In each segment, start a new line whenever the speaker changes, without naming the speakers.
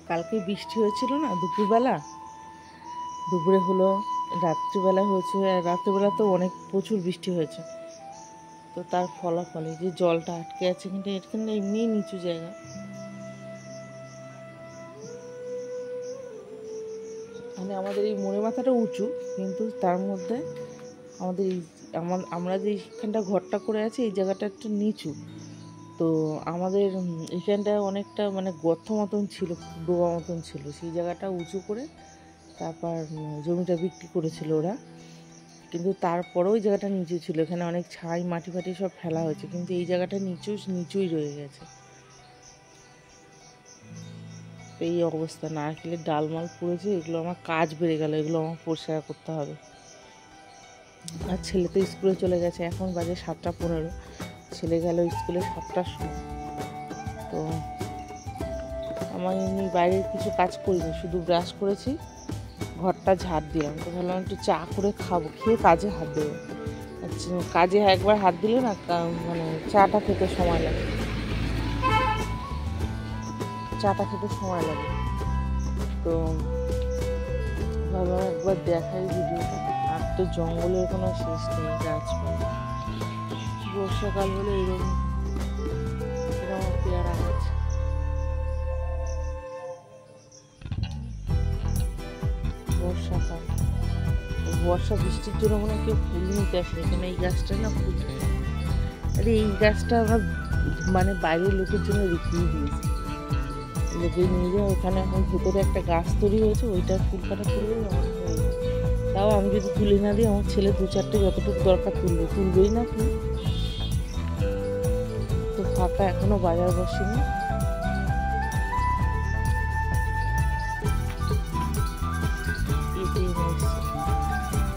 কালকে বৃষ্টি হয়েছিল না দুপুরবেলা, দুপুরে হলো, রাত্রিবেলা হয়েছে, রাত্রিবেলা তো অনেক প্রচুর বৃষ্টি হয়েছে। তো তার ফলাফলে যে জলটা আটকে আছে, কিন্তু এখানে এমনি নিচু জায়গা, মানে আমাদের এই মোড়ে মাথাটা উঁচু, কিন্তু তার মধ্যে আমাদের এই আমরা যে এইখানটা ঘরটা করে আছি এই জায়গাটা একটু নিচু। তো আমাদের এখানটা অনেকটা মানে গর্ত মতন ছিল, ডোবা মতন ছিল, সেই জায়গাটা উঁচু করে তারপর জমিটা বিক্রি করেছিল ওরা। কিন্তু তারপরেও ওই জায়গাটা নিচু ছিল, এখানে অনেক ছাই মাটি ফাটি সব ফেলা হয়েছে, কিন্তু এই জায়গাটা নিচুই রয়ে গেছে। তো এই অবস্থা, নারকেলের ডালমাল পড়েছে, এগুলো আমার কাজ বেড়ে গেল, এগুলো আমার পরিষ্কার করতে হবে। আর ছেলে তো স্কুলে চলে গেছে, এখন বাজে 7:15, ছেলে গেল স্কুলে 7টার সময়। তো আমার এমনি বাইরের কিছু কাজ করিনি, শুধু ব্রাশ করেছি, ঘরটা ঝাড় দিলাম। তো ভাবলাম একটু চা করে খাবো, খেয়ে কাজে হাত দেবো। কাজে একবার হাত দিলে না মানে চাটা খেতে সময় লাগে, তো ভাবলাম একবার দেখাই ভিডিওটা। আর তো জঙ্গলের কোনো শেষ নেই, গাছপালা। বর্ষাকাল হলে এরকম পেয়ারা গাছ, বর্ষাকাল, বর্ষা বৃষ্টির জন্য মনে হয় কেউ ফুল নিতে আসে এখানে। এই গাছটা না ফুল, আরে এই গাছটা আমরা মানে বাইরের লোকের জন্য রেখেই দিয়েছি, লোকে নিয়ে যায়। ওখানে এখন ভেতরে একটা গাছ তৈরি হয়েছে, ওইটার ফুল কাটা তুললেই আমার হয়ে যায়। তাও আমি যদি তুলে না দিই, আমার ছেলে 2-4টে যতটুকু দরকার তুলবেই না ফুল। তো ফাঁকা, এখনো বাজার বসেনি।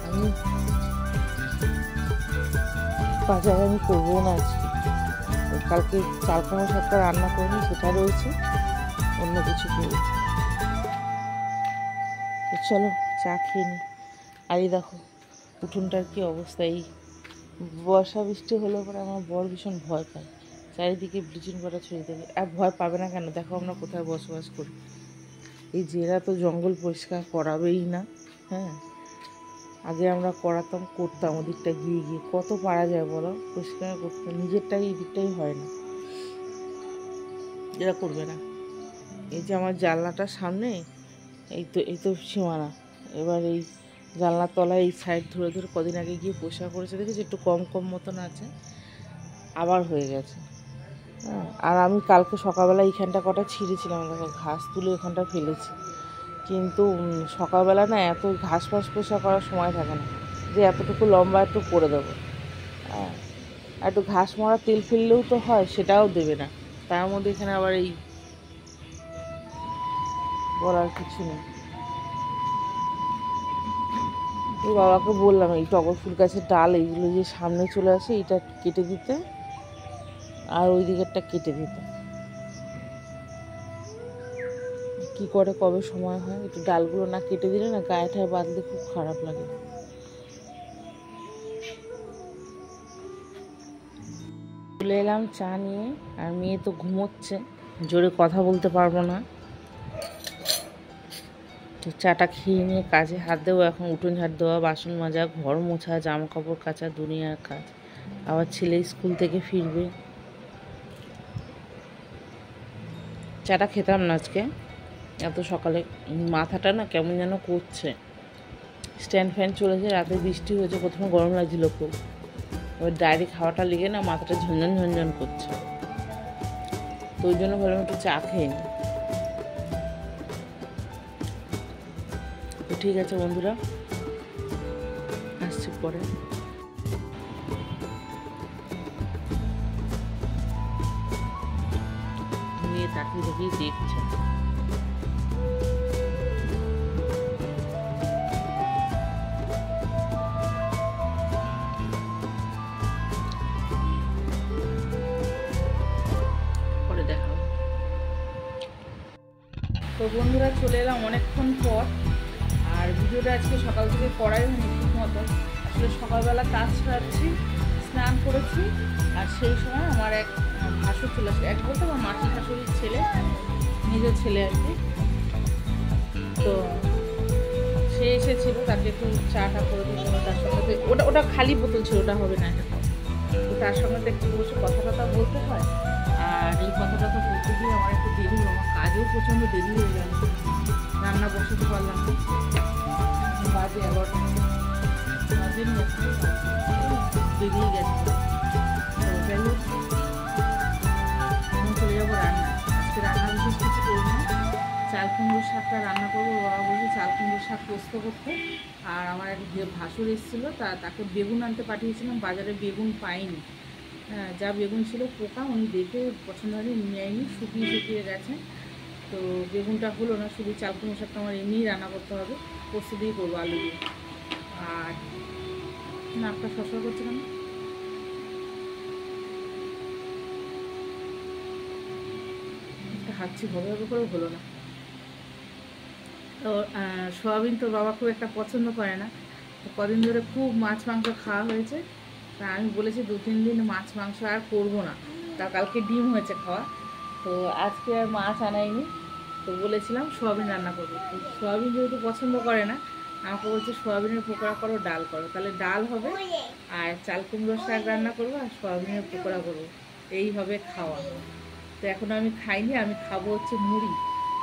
আমি বাজার আমি করবো না আজকে, কালকে চাল কুমড়ো শাকটা রান্না করিনি, সেটা রয়েছে, অন্য কিছু করি। তো চলো চা খেয়ে নিই। আর এই দেখো উঠোনটার কি অবস্থা, এই বর্ষা বৃষ্টি হলে পরে আমার বর ভীষণ ভয় পায়, চারিদিকে ব্লিচিং পাউডার ছড়িয়ে দেবে। আর ভয় পাবে না কেন, দেখো আমরা কোথায় বসবাস করি, এই জেরা তো জঙ্গল পরিষ্কার করাবেই না। হ্যাঁ, আগে আমরা করতাম ওদিকটা গিয়ে গিয়ে, কত পারা যায় বলো পরিষ্কার করতে, নিজেরটাই এই দিকটাই হয় না, এরা করবে না। এই যে আমার জানলাটার সামনে এই তো সীমানা, এবার এই জানলার তলায় এই সাইড ধরে ধরে কদিন আগে গিয়ে পরিষ্কার করেছে, দেখেছি একটু কম মতন আছে, আবার হয়ে গেছে। হ্যাঁ, আর আমি কালকে সকালবেলা এইখানটা কটা ছিঁড়েছিলাম, দেখো ঘাস তুলে এখানটা ফেলেছি, কিন্তু সকালবেলা না এত ঘাস পরিষ্কার করার সময় থাকে না, যে এতটুকু লম্বা একটু করে দেবো। হ্যাঁ, একটু ঘাস মরা তেল ফেললেও তো হয়, সেটাও দেবে না। তার মধ্যে এখানে আবার এই বলার কিছু নেই। ওই বাবাকে বললাম এই টগর ফুল গাছের ডাল এইগুলো যে সামনে চলে আসে, এটা কেটে দিতে, আর ওই দিকেরটা কেটে দিতে। কি করে কবে সময় হয়, একটু ডালগুলো না কেটে দিলে না গায়ে ঠায় বাঁধলে খুব খারাপ লাগে। চলে এলাম চা নিয়ে, আর মেয়ে তো ঘুমোচ্ছে, জোরে কথা বলতে পারবো না। তো চাটা খেয়ে নিয়ে কাজে হাত দেবো। এখন উঠোন ঝাড় দেওয়া, বাসন মাজা, ঘর মোছা, জামা কাপড় কাচা, দুনিয়ার কাজ। আবার ছেলে স্কুল থেকে ফিরবে। চাটা খেতাম না আজকে এত সকালে, মাথাটা না কেমন যেন করছে, স্ট্যান্ড ফ্যান চলেছে, রাতে বৃষ্টি হয়েছে, প্রথমে গরম লাগছিল খুব, ওই ডাইরেক্ট খাওয়াটা লেগে না মাথাটা ঝনঝন করছে। তো ওই জন্য ভাবলাম একটু চা খেয়ে নিই। তো ঠিক আছে বন্ধুরা, আসছি পরে। মেয়ে তাকিয়ে তাকিয়ে দেখছে। পরে দেখা হবে। তো বন্ধুরা চলে এলাম অনেকক্ষণ পর, আর ভিডিওটা আজকে সকাল থেকে করাই হয়নি ঠিক মতো। আসলে সকালবেলা কাজ সারছি, স্নান করেছি, আর সেই সময় আমার এক ভাসুর চলে আসে, এক বলতে আমার মাসি শাশুড়ির ছেলে, নিজের ছেলে আর কি, তো সে এসেছিল, তাকে একটু চাটা করে দিয়েছিল, তার সঙ্গে ওটা ওটা খালি বোতল ছিল, ওটা হবে না এটা। তো তার সঙ্গে তো একটু বসে কথা টথা বলতে হয়, আর এই কথা টথা বলতে গিয়ে আমার একটু দেরি হলো, আমার কাজেও প্রচণ্ড দেরি হয়ে গেল, রান্না বসাতে পারলাম না, বাজে 11টা বাজে বেরিয়ে গেছে। তো যাই হোক এখন চলে যাবো রান্না। আজকে রান্না বিশেষ কিছু করবো না, চাল কুমড়োর শাকটা রান্না করবো। বাবা বলছে চাল কুমড়োর শাক পোস্ত করতে। আর আমার এক ভাসুর এসেছিলো, তাকে বেগুন আনতে পাঠিয়েছিলাম, বাজারে বেগুন পাইনি। হ্যাঁ, যা বেগুন ছিল পোকা, উনি দেখে পছন্দ হয়নি, নেয়নি, শুকিয়ে গেছে। তো বেগুনটা হলো না, শুধু চাল কুমড়ো শাকটা আমার এমনিই রান্না করতে হবে, পোস্ত দিয়ে করবো, আলু দিয়ে। আর নাকটা শসা করছে কেন? হাঁচি হবে করে হলো না। তো সোয়াবিন তো বাবা খুব একটা পছন্দ করে না, তো কদিন ধরে খুব মাছ মাংস খাওয়া হয়েছে। তা আমি বলেছি 2-3 দিন মাছ মাংস আর করবো না। তা কালকে ডিম হয়েছে খাওয়া, তো আজকে আর মাছ আনাইনি। তো বলেছিলাম সোয়াবিন রান্না করবো, তো সোয়াবিন যেহেতু পছন্দ করে না, আমাকে বলছে সোয়াবিনের পকোড়া করো, ডাল করো। তাহলে ডাল হবে, আর চাল কুমড়োর শাক রান্না করবো, আর সোয়াবিনের পকোড়া করবো, এই হবে খাওয়া। তো এখন আমি খাইনি, আমি খাবো হচ্ছে মুড়ি,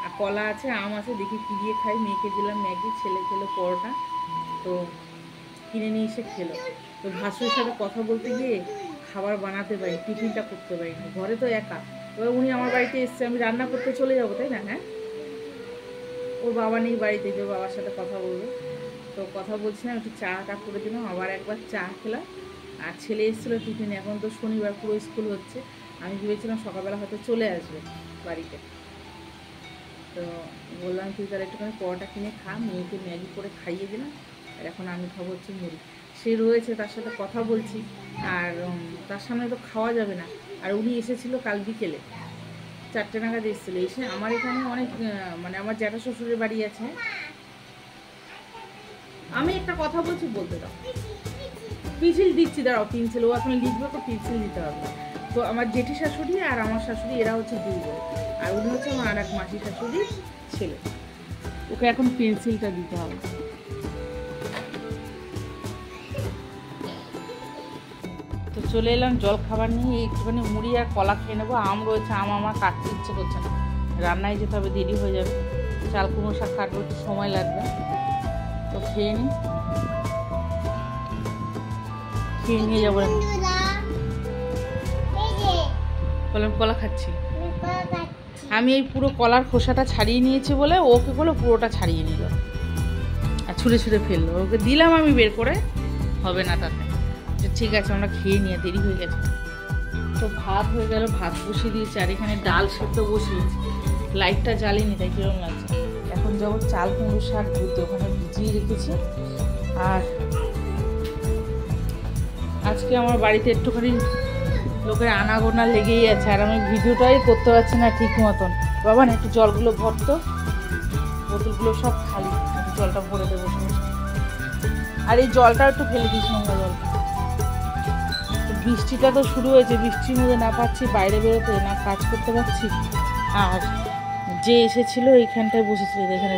আর কলা আছে, আম আছে, দেখি কী দিয়ে খাই। মেয়েকে দিলাম ম্যাগি, ছেলে খেলো পরোটা, তো কিনে নিয়ে এসে খেলো। তো ভাসুরের সাথে কথা বলতে গিয়ে খাবার বানাতে পারি, টিফিনটা করতে পারি না, ঘরে তো একা। এবার উনি আমার বাড়িতে এসছে, আমি রান্না করতে চলে যাবো, তাই না? হ্যাঁ, ওর বাবা নেই বাড়িতে, যে বাবার সাথে কথা বলবো। তো কথা বলছিলাম, একটু চাটা করে দিলাম, আবার একবার চা খেলাম। আর ছেলে এসেছিলো টিফিনে, এখন তো শনিবার পুরো স্কুল হচ্ছে, আমি ভেবেছিলাম সকালবেলা হয়তো চলে আসবে বাড়িতে। তো বললাম তুই তাহলে একটুখানি পরোটা কিনে খা, মেয়েকে ম্যাগি করে খাইয়ে দিলাম, আর এখন আমি খাবো হচ্ছে মুড়ি। সে রয়েছে, তার সাথে কথা বলছি, আর তার সামনে তো খাওয়া যাবে না। আর উনি এসেছিলো কাল বিকেলে 4টে নাগাদ এসেছিলো, এসে আমার এখানে অনেক মানে আমার জ্যাঠা শ্বশুরের বাড়ি আছে। আমি একটা কথা বলছি, বলতে দাও। পিছিল দিচ্ছি, দাঁড়াও, পেন্সিল, ও এখন লিখবে, তো পেন্সিল দিতে হবে। তো আমার জেঠি শাশুড়ি আর আমার শাশুড়ি, এরা হচ্ছে 2 বোন, আর উনি হচ্ছে আমার আর এক মাসি শাশুড়ির ছেলে। ওকে এখন পেন্সিলটা দিতে হবে। তো চলে এলাম জল খাবার নিয়ে, একটুখানি মুড়ি আর কলা খেয়ে নেবো। আম রয়েছে, আম আমার কাটতে ইচ্ছে করছে না, রান্নায় যেতে হবে, দেরি হয়ে যাবে। চাল কুমড়ো শাক কাটবো, একটু সময় লাগবে, তো খেয়ে নিই, খেয়ে নিয়ে যাবো। বললাম কলা খাচ্ছি, আমি এই পুরো কলার খোসাটা ছাড়িয়ে নিয়েছি বলে ওকে বলে পুরোটা ছাড়িয়ে নিল, আর ছুঁড়ে ছুঁড়ে ফেললো। ওকে দিলাম আমি বের করে, হবে না তাতে। ঠিক আছে, আমরা খেয়ে নিয়ে, দেরি হয়ে গেছে। তো ভাত হয়ে গেল, ভাত বসিয়ে দিয়েছি, আর এখানে ডাল সেদ্ধ বসিয়েছি। লাইটটা জ্বালিনি, তাই কিরকম লাগছে। এখন যাবো চাল কুমড়ো শাক ধুতে, ওখানে ভিজিয়ে রেখেছি। আর আজকে আমার বাড়িতে একটুখানি লোকের আনাগোনা লেগেই আছে, আর আমি ভিডিওটাই করতে পারছি না ঠিক মতন। বাবা না, একটু জলগুলো ভরতো, বোতলগুলো সব খালি, একটু জলটা ভরে দেবো। আর এই জলটা একটু ফেলে দিস, নোংরা জল। বৃষ্টিটা তো শুরু হয়েছে, বৃষ্টির মধ্যে না পাচ্ছি বাইরে বেরোতে, না কাজ করতে পারছি। আর যে এসেছিলো এইখানটায় বসেছিল, এখানে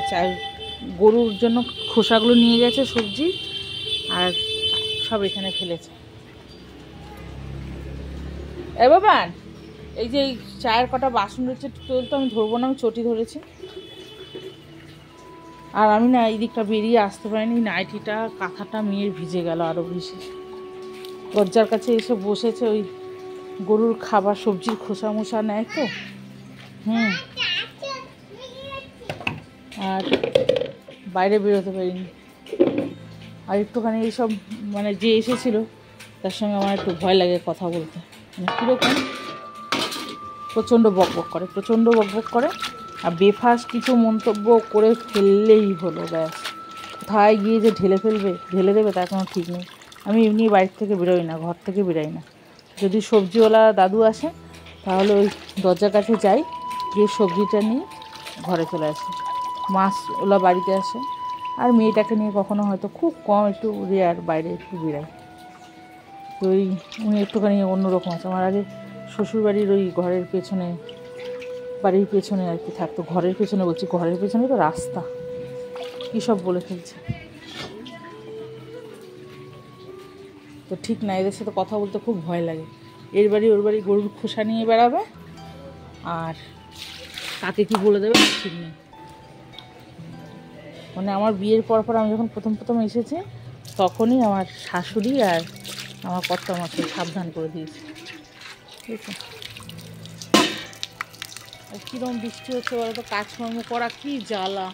গরুর জন্য খোসাগুলো নিয়ে গেছে, সবজি আর সব এখানে ফেলেছে। এ বাবান, এই যে চায়ের কটা বাসন রয়েছে, তো আমি ধরবো না, আমি চটি ধরেছি। আর আমি না এই দিকটা বেরিয়ে আসতে পারিনি, নাইটিটা কাঁথাটা মেয়ের ভিজে গেল আরও বেশি। দরজার কাছে এসে বসেছে, ওই গরুর খাবার সবজির খোসা মোসা নেয় তো, আর বাইরে বেরোতে পারিনি। আর একটুখানি এইসব মানে যে এসেছিলো তার সঙ্গে আমার একটু ভয় লাগে কথা বলতে, মানে কীরকম প্রচণ্ড বকবক করে, আর বেফাস কিছু মন্তব্য করে ফেললেই হলো, ব্যাস। কোথায় গিয়ে যে ঢেলে দেবে তার কোনো ঠিক নেই। আমি এমনি বাড়ির থেকে বেরোই না, ঘর থেকে বেরোই না। যদি সবজিওয়ালা দাদু আসে তাহলে ওই দরজার কাছে যাই, গিয়ে সবজিটা নিয়ে ঘরে চলে আসি। মাছওয়ালা বাড়িতে আসে, আর মেয়েটাকে নিয়ে কখনো হয়তো খুব কম, একটু রেয়ার বাইরে একটু বেরাই। তো ওই উনি একটুখানি অন্যরকম আছে। আমার আগে শ্বশুরবাড়ির ওই ঘরের পেছনে, বাড়ির পেছনে আর কি থাকতো, ঘরের পেছনে বলছি, ঘরের পেছনে তো রাস্তা, কী সব বলে ফেলছে। তো ঠিক না, এদের সাথে কথা বলতে খুব ভয় লাগে। এর বাড়ি ওর বাড়ি গরুর খোসা নিয়ে বেড়াবে, আর কাকে কী বলে দেবে ঠিক নেই। মানে আমার বিয়ের পর আমি যখন প্রথম এসেছি তখনই আমার শাশুড়ি আর আমার কর্তা আমাকে সাবধান করে দিয়েছে। ঠিক আছে, আর কীরকম বৃষ্টি হচ্ছে বলো তো, কাজকর্ম করা কি জ্বালা।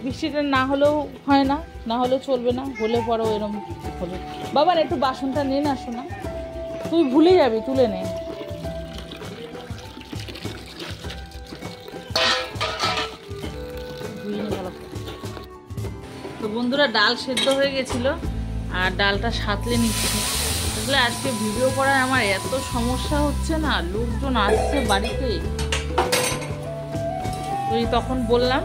বৃষ্টিটা না হলেও হয় না, না হলেও চলবে না, হলে পরেও এরকম হবে। বাবার একটু বাসনটা নে না শোনা, তুই ভুলে যাবি, তুলে নে। তো বন্ধুরা, ডাল সেদ্ধ হয়ে গেছিলো আর ডালটা সাঁতলে নিচ্ছি। আসলে আজকে ভিডিও করায় আমার এত সমস্যা হচ্ছে না, লোকজন আসছে বাড়িতে। তো তখন বললাম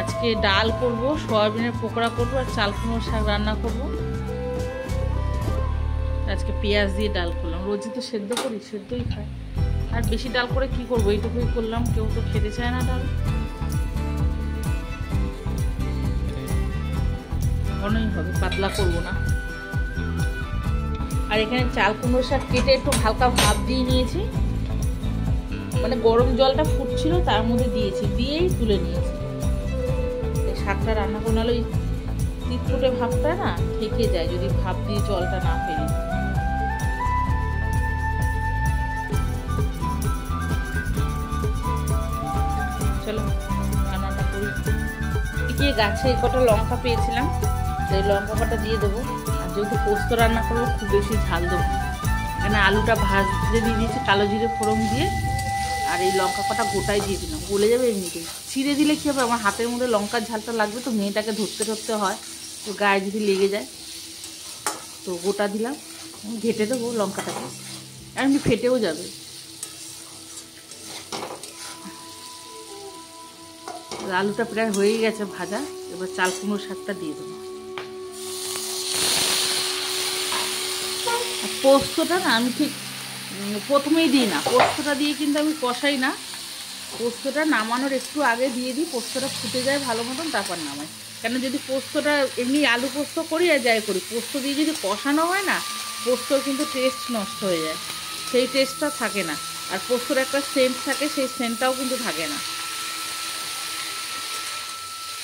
আজকে ডাল করব, সয়াবিনের পকোড়া করব আর চাল কুমড়োর শাক রান্না করব। আজকে পেঁয়াজ দিয়ে ডাল করলাম। রোজই তো সেদ্ধ করি, সেদ্ধই খাই, আর বেশি ডাল করে কি করব, এইটুকুই করলাম। কেউ তো খেতে চায় না ডাল, ঘনই হবে, পাতলা করব না। আর এখানে চাল কুমড়োর শাক কেটে একটু হালকা ভাপ দিয়ে নিয়েছি, মানে গরম জলটা ফুটছিল তার মধ্যে দিয়েছি, দিয়েই তুলে নিয়েছি। শাকটা রান্না করে, নাহলে ওই তিতকুটে ভাবটা না থেকে যায় যদি ভাপ দিয়ে জলটা না ফেলি। চলো রান্নাটা করি। গিয়ে গাছে এই কটা লঙ্কা পেয়েছিলাম, সেই লঙ্কা কটা দিয়ে দেবো। আর যেহেতু পোস্ত রান্না করবো খুব বেশি ঝাল দেবো, এখানে আলুটা ভাজতে দিয়ে দিয়েছি কালো জিরে ফোড়ন দিয়ে, আর এই লঙ্কা কটা গোটাই দিয়ে দিলাম, গলে যাবে এমনিতেই। ছিঁড়ে দিলে কী হবে, আমার হাতের মধ্যে লঙ্কার ঝালটা লাগবে, তো মেয়েটাকে ধরতে হয়, তো গায়ে যদি লেগে যায়। তো গোটা দিলাম, ঘেটে দেবো লঙ্কাটাকে, এমনি ফেটেও যাবে। আলুটা প্রায় হয়ে গেছে ভাজা, এবার চাল কুমড়োর শাকটা দিয়ে দেবো। পোস্তটা না আমি ঠিক প্রথমেই দিই না, পোস্তটা দিয়ে কিন্তু আমি কষাই না। পোস্তটা নামানোর একটু আগে দিয়ে দিই, পোস্তটা ফুটে যায় ভালো মতন, তারপর নামাই। কেন যদি পোস্তটা এমনি আলু পোস্ত করি আর যাই করি, পোস্ত দিয়ে যদি কষানো হয় না, পোস্তর কিন্তু টেস্ট নষ্ট হয়ে যায়, সেই টেস্টটা থাকে না। আর পোস্তর একটা সেন্ট থাকে, সেই সেন্টটাও কিন্তু থাকে না।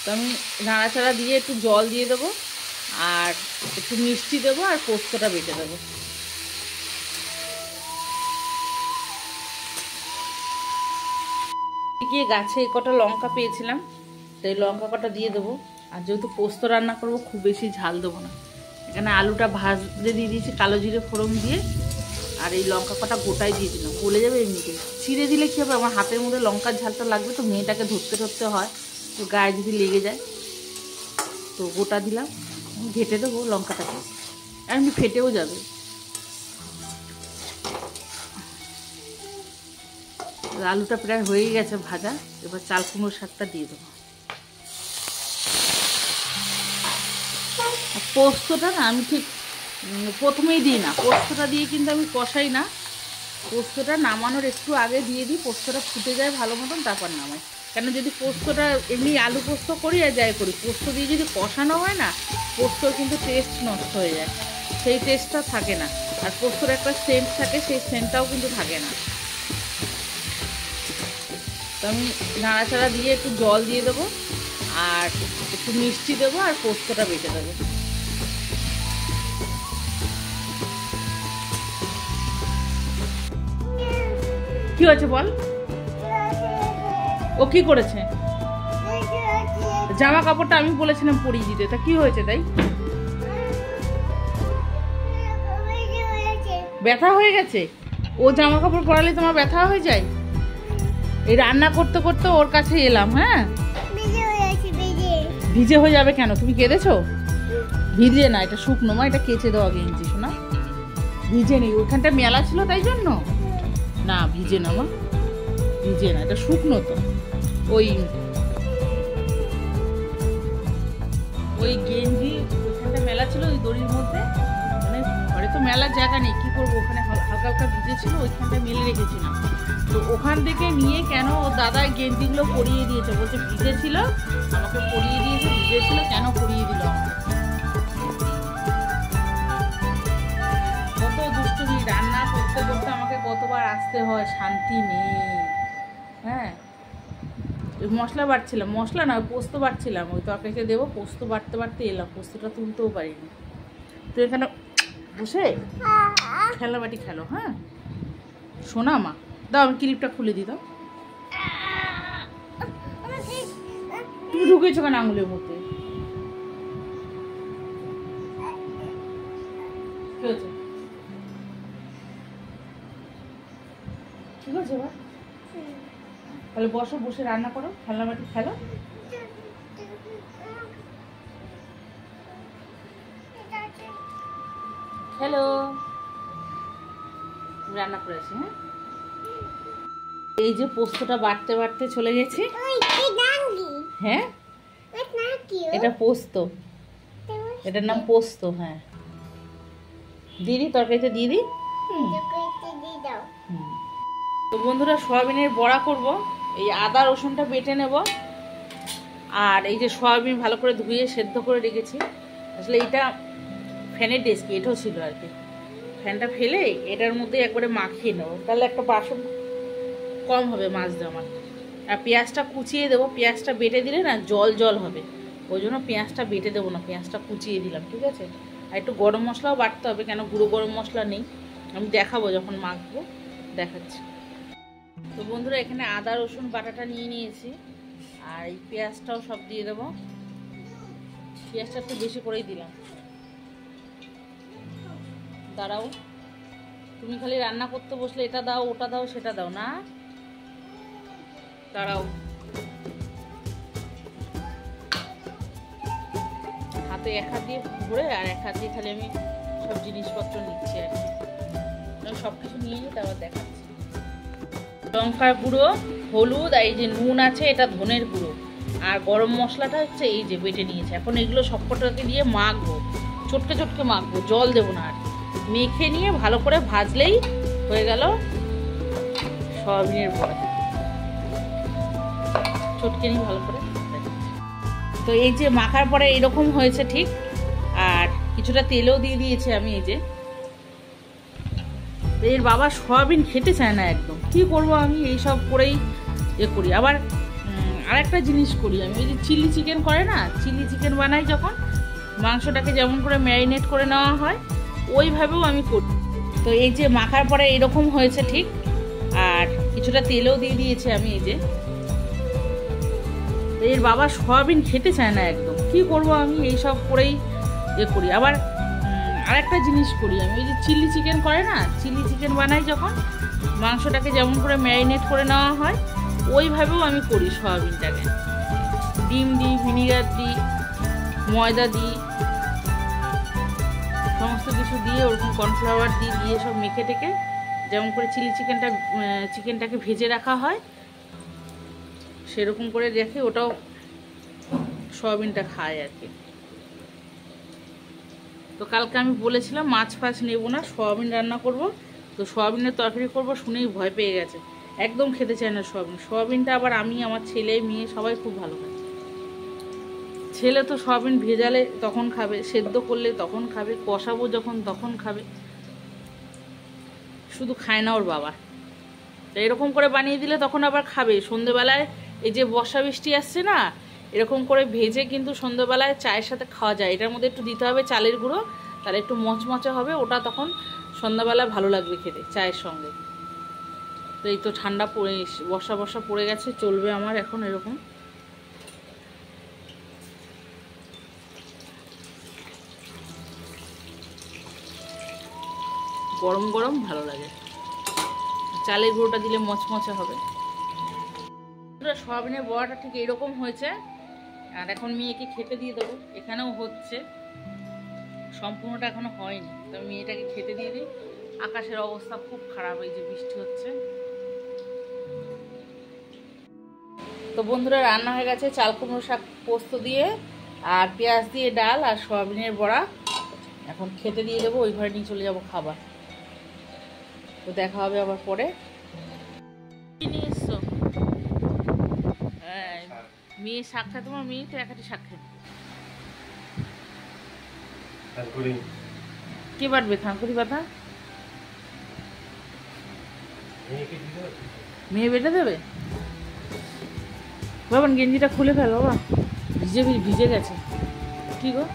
তো আমি নাড়াচাড়া দিয়ে একটু জল দিয়ে দেবো, আর একটু মিষ্টি দেবো, আর পোস্তটা বেটে দেবো। গিয়ে গাছে এই কটা লঙ্কা পেয়েছিলাম, তাই লঙ্কা কটা দিয়ে দেবো। আর যেহেতু পোস্ত রান্না করবো খুব বেশি ঝাল দেবো না, এখানে আলুটা ভাজতে দিয়ে দিয়েছি কালো জিরে ফোড়ন দিয়ে, আর এই লঙ্কা কটা গোটাই দিয়ে দিলাম, গলে যাবে এমনিতে। ছিঁড়ে দিলে কী হবে, আমার হাতের মধ্যে লঙ্কার ঝালটা লাগবে, তো মেয়েটাকে ধরতে হয়, তো গায়ে যদি লেগে যায়। তো গোটা দিলাম, ঘেটে দেবো লঙ্কাটাকে, এমনি ফেটেও যাবে। আলুটা প্রায় হয়ে গেছে ভাজা, এবার চাল কুমড়োর শাকটা দিয়ে দেবো। পোস্তটা না আমি ঠিক প্রথমেই দিই না, পোস্তটা দিয়ে কিন্তু আমি কষাই না। পোস্তটা নামানোর একটু আগে দিয়ে দিই, পোস্তটা ফুটে যায় ভালো মতন, তারপর নামাই। কেন যদি পোস্তটা এমনি আলু পোস্ত করি আর যাই করি, পোস্ত দিয়ে যদি কষানো হয় না, পোস্তর কিন্তু টেস্ট নষ্ট হয়ে যায়, সেই টেস্টটা থাকে না। আর পোস্তর একটা সেন্ট থাকে, সেই সেন্টটাও কিন্তু থাকে না। তো আমি নাড়াচাড়া দিয়ে একটু জল দিয়ে দেবো, আর একটু মিষ্টি দেবো, আর পোস্তটা বেটে দেবো। কি হয়েছে বল, ও কি করেছে? জামা কাপড়টা আমি বলেছিলাম পরিয়ে দিতে, তা কি হয়েছে? তাই ব্যথা হয়ে গেছে? ও জামা কাপড় পরালে তোমার ব্যথা হয়ে যায়? এই রান্না করতে করতে ওর কাছে এলাম। হ্যাঁ, ভিজে হয়ে যাবে কেন? তুমি কেঁদেছো? ভিজে না, এটা শুকনো মা, এটা কেচে দেওয়া গেঞ্জি শোনা, ভিজে নেই। ওইখানটা মেলা ছিল তাই জন্য না, ভিজে না মা, ভিজে না, এটা শুকনো। তো ওই গেঞ্জি ওইখানটা মেলা ছিল, ওই দড়ির মধ্যে, মানে ঘরে তো মেলার জায়গা নেই, কি করবো, ওখানে হালকা হালকা ভিজে ছিল, ওইখানটা মেলে রেখেছিলাম। তো ওখান থেকে নিয়ে কেন ও দাদা গেঞ্জিগুলো পরিয়ে দিয়েছে, বলছে ভিজে ছিল আমাকে পরিয়ে দিয়েছে, ভিজে ছিল কেন পরিয়ে দিল আমাকে। কত দুষ্টুমি, রান্না করতে করতে আমাকে কতবার আসতে হয়, শান্তি নেই। হ্যাঁ, মশলা বাটছিলাম, মশলা না পোস্ত বাটছিলাম, ওই তরকারিতে দেবো, পোস্ত বাটতে বাটতে এলাম, পোস্তটা তুলতেও পারিনি। তো এখানে বসে খেলা বাটি খেলো। হ্যাঁ শোনা মা, দাও আমি ক্লিপটা খুলে দিই, দাও। তুমি ঢুকেছো কেন আঙুলের মধ্যে? কি হয়েছে? ঠিক আছে এবার তাহলে বসো, বসে রান্না করো, খেলনা বাটি খেলো। হ্যালো, রান্না করেছি। হ্যাঁ, এই যে পোস্তটা বাটতে বাটতে চলে গেছি। হ্যাঁ এটা পোস্ত, এটার নাম পোস্ত। হ্যাঁ দিদি তরকারিতে দিয়ে দিই। তো বন্ধুরা সয়াবিনের বড়া করব। এই আদা রসুনটা বেটে নেব, আর এই যে সয়াবিন ভালো করে ধুয়ে সেদ্ধ করে রেখেছি। আসলে এটা ফ্যানের ডেস্কি, এটাও ছিল আর কি, ফ্যানটা ফেলে এটার মধ্যে একবারে মাখিয়ে নেবো, তাহলে একটা বাসন কম হবে মাছ দেওয়া। আর পেঁয়াজটা কুচিয়ে দেবো, পেঁয়াজটা বেটে দিলে না জল জল হবে, ওই জন্য পেঁয়াজটা বেটে দেবো না, পেঁয়াজটা কুচিয়ে দিলাম। ঠিক আছে, আর একটু গরম মশলাও বাটতে হবে, কেন গুঁড়ো গরম মশলা নেই, আমি দেখাবো যখন মাখবো দেখাচ্ছি। তো বন্ধুরা এখানে আদা রসুন বাটাটা নিয়ে নিয়েছি, আর এই পেঁয়াজটাও সব দিয়ে দেবো। পেঁয়াজটা একটু বেশি করেই দিলাম। দাঁড়াও, তুমি খালি রান্না করতে বসলে এটা দাও ওটা দাও সেটা দাও না, দাঁড়াও। হাতে এক হাত দিয়ে ধরে আর এক হাত দিয়ে খালি আমি সব জিনিসপত্র নিচ্ছি আর কি, আমি সব কিছু নিয়ে নিই তারপর দেখাচ্ছি। লঙ্কার গুঁড়ো, হলুদ, আর এই যে নুন আছে এটা ধনের গুঁড়ো, আর গরম মশলাটা হচ্ছে এই যে বেটে নিয়েছে। এখন এগুলো সবকটাকে দিয়ে মাখবো, চটকে চটকে মাখবো, জল দেবো না। আর মেখে নিয়ে ভালো করে ভাজলেই হয়ে গেল সয়াবিনের বড়া। চটকে নিয়ে ভালো করে। তো এই যে মাখার পরে এইরকম হয়েছে ঠিক, আর কিছুটা তেলও দিয়ে দিয়েছি আমি। এই যে এর বাবা সয়াবিন খেতে চায় না একদম, কি করবো আমি এইসব করেই করি। আবার আর একটা জিনিস করি আমি, ওই যে চিলি চিকেন করে না, চিলি চিকেন বানাই যখন, মাংসটাকে যেমন করে ম্যারিনেট করে নেওয়া হয় ওইভাবেও আমি করি। তো এই যে মাখার পরে এইরকম হয়েছে ঠিক, আর কিছুটা তেলও দিয়ে দিয়েছি আমি। এই যে এর বাবা সয়াবিন খেতে চায় না একদম, কি করবো আমি এইসব করেই করি। আবার আর একটা জিনিস করি আমি, ওই যে চিলি চিকেন করে না, চিলি চিকেন বানাই যখন, মাংসটাকে যেমন করে ম্যারিনেট করে নেওয়া হয় ওইভাবেও আমি করি সয়াবিনটাকে। ডিম দিই, ভিনিগার দিই, ময়দা দিই, সমস্ত কিছু দিয়ে ওরকম কর্নফ্লাওয়ার দিয়ে সব মেখে টেকে যেমন করে চিলি চিকেনটাকে ভেজে রাখা হয় সেরকম করে রেখে ওটাও সয়াবিনটা খায় আর কি। তো কালকে আমি বলেছিলাম মাছ ফাছ নেবো না, সয়াবিন রান্না করব। তো সয়াবিনের তরকারি করব শুনেই ভয় পেয়ে গেছে, একদম খেতে চায় না সয়াবিন। সয়াবিনটা আবার আমি, আমার ছেলে মেয়ে সবাই খুব ভালো খায়। ছেলে তো সয়াবিন ভেজালে তখন খাবে, সেদ্ধ করলে তখন খাবে, কষাবো যখন তখন খাবে, শুধু খায় না ওর বাবা। তো এরকম করে বানিয়ে দিলে তখন আবার খাবে। সন্ধ্যেবেলায় এই যে বর্ষা বৃষ্টি আসছে না, এরকম করে ভেজে কিন্তু সন্ধ্যেবেলায় চায়ের সাথে খাওয়া যায়। এটার মধ্যে একটু দিতে হবে চালের গুঁড়ো, তাহলে একটু মচমচে হবে, ওটা তখন সন্ধ্যাবেলায় ভালো লাগবে খেতে চায়ের সঙ্গে। তো এই তো ঠান্ডা পড়ে, বর্ষা বর্ষা পড়ে গেছে, চলবে আমার এখন এরকম। গরম গরম ভালো লাগে, চালের গুঁড়োটা দিলে মচমচে হবে। সয়াবিনের বড়াটা ঠিক এইরকম হয়েছে, আর এখন মেয়েকে খেতে দিয়ে দেবো। এখানেও হচ্ছে, সম্পূর্ণটা এখনো হয়নি, তো মেয়েটাকে খেতে দিয়ে দিই। আকাশের অবস্থা খুব খারাপ, এই যে বৃষ্টি হচ্ছে। তো বন্ধুরা রান্না হয়ে গেছে, চাল কুমড়ো শাক পোস্ত দিয়ে আর পেঁয়াজ দিয়ে ডাল আর সয়াবিনের বড়া। এখন খেতে দিয়ে দেবো, ওই ঘরে নিয়ে চলে যাবো খাবার। তো দেখা হবে আবার পরে। কি নিয়ে এসছো? মেয়ে শাক খায়, তোমার মেয়ে তো একাটি শাক খায়। কে বাটবে থানকুনি পাতা? মেয়ে বেটে দেবে। বাবা গেঞ্জিটা খুলে ফেল বাবা, ভিজে ভিজে গেছে। কি গো?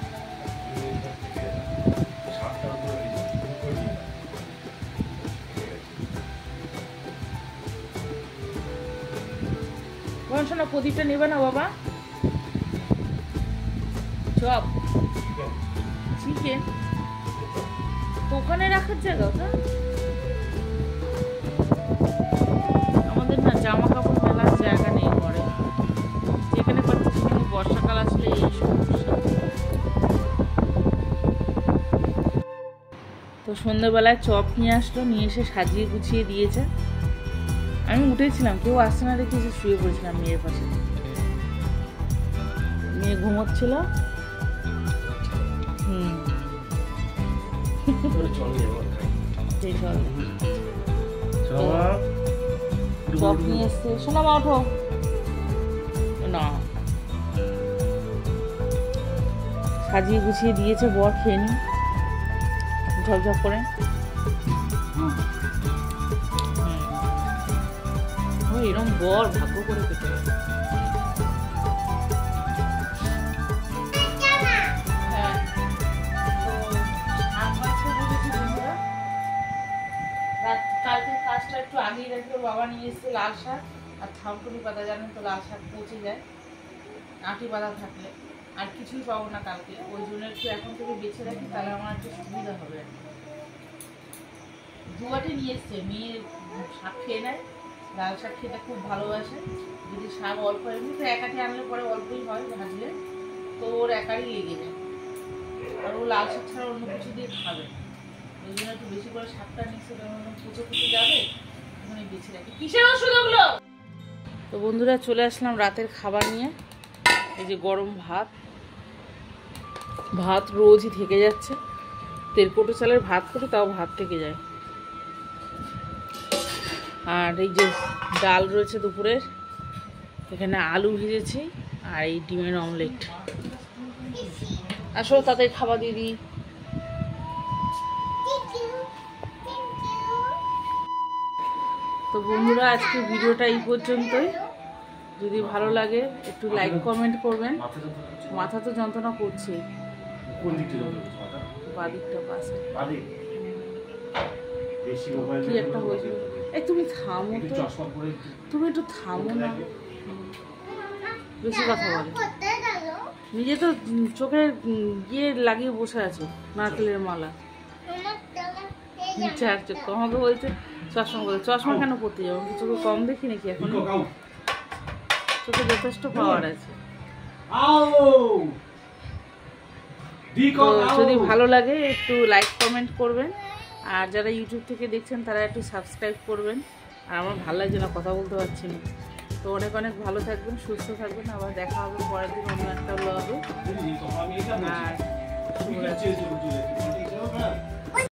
শোনো প্রদীপটা নেবে না বাবা? চপ চিকেন তো ওখানে রাখার জায়গা ওটা। আমাদের না জামা কাপড় মেলার জায়গা নেই ঘরে, যেখানে পাচ্ছি সেখানে বর্ষাকাল আসলে এই সমস্যা। তো সন্ধ্যেবেলায় চপ নিয়ে আসলো, নিয়ে এসে সাজিয়ে গুছিয়ে দিয়েছে। আমি উঠেছিলাম, কেউ আসছে না দেখে এসে শুয়ে পড়েছিলাম মেয়ের পাশে। মেয়ে ঘুমোচ্ছিল। চপ নিয়ে এসছে। শোনো মা ওঠো না, সাজিয়ে গুছিয়ে দিয়েছে বর, খেয়ে নি ঝপঝপ করে। এরকম বর ভাগ্য করে পেতে। কালকে কাজটা একটু আগেই রাখবে, বাবা নিয়ে এসছে লাল শাক আর থানকুনি পাতা। জানেন তো লাল শাক পচে যায় আঁটি পাতা থাকলে, আর কিছুই পাবো না কালকে। ওই জন্য একটু এখন থেকে বেছে রাখি, তাহলে আমার একটু সুবিধা হবে। দুয়াটি নিয়ে এসছে, মেয়ে শাক খেয়ে নেয়, লাল শাক খেতে খুব ভালোবাসে। যদি শাক অল্প এমনি তো একাটি আনলে পরে অল্পই হয় ভাজলে, তো ওর একারই লেগে যায়। আর ও লাল শাক ছাড়া অন্য কিছু দিয়ে খাবে, ওই জন্য একটু বেশি করে শাকটা নিচ্ছে, পুজো পুজো যাবে ওখানে বেছে রাখি। কিসের ওষুধ ওগুলো? তো বন্ধুরা চলে আসলাম রাতের খাবার নিয়ে। এই যে গরম ভাত, ভাত রোজই থেকে যাচ্ছে। তেলকোটো চালের ভাত করে তাও ভাত থেকে যায়। আর এই যে ডাল রয়েছে দুপুরের, এখানে আলু ভেজেছি আর এই ডিমের অমলেট। আসো তাদের খাবার দিয়ে দিই। তো বন্ধুরা আজকে ভিডিওটা এই পর্যন্তই। যদি ভালো লাগে একটু লাইক কমেন্ট করবেন। মাথা তো যন্ত্রণা করছে, বাদিকটা পাশে কি একটা হয়েছে। এই তুমি থামো তো, তুমি একটু থামো না, বেশি কথা বলে। নিজে তো চোখে গিয়ে লাগিয়ে বসে আছো নারকেলের মালা। চার চোখ আমাকে বলছে চশমা বলে। চশমা কেন পড়তে যাবো? চোখে কম দেখি নাকি? এখন চোখে যথেষ্ট পাওয়ার আছে। যদি ভালো লাগে একটু লাইক কমেন্ট করবেন, আর যারা ইউটিউব থেকে দেখছেন তারা একটু সাবস্ক্রাইব করবেন। আর আমার ভালো লাগছে না, কথা বলতে পারছি না। তো অনেক অনেক ভালো থাকবেন, সুস্থ থাকবেন। আবার দেখা হবে পরের দিন অন্য একটা ব্লগে। আর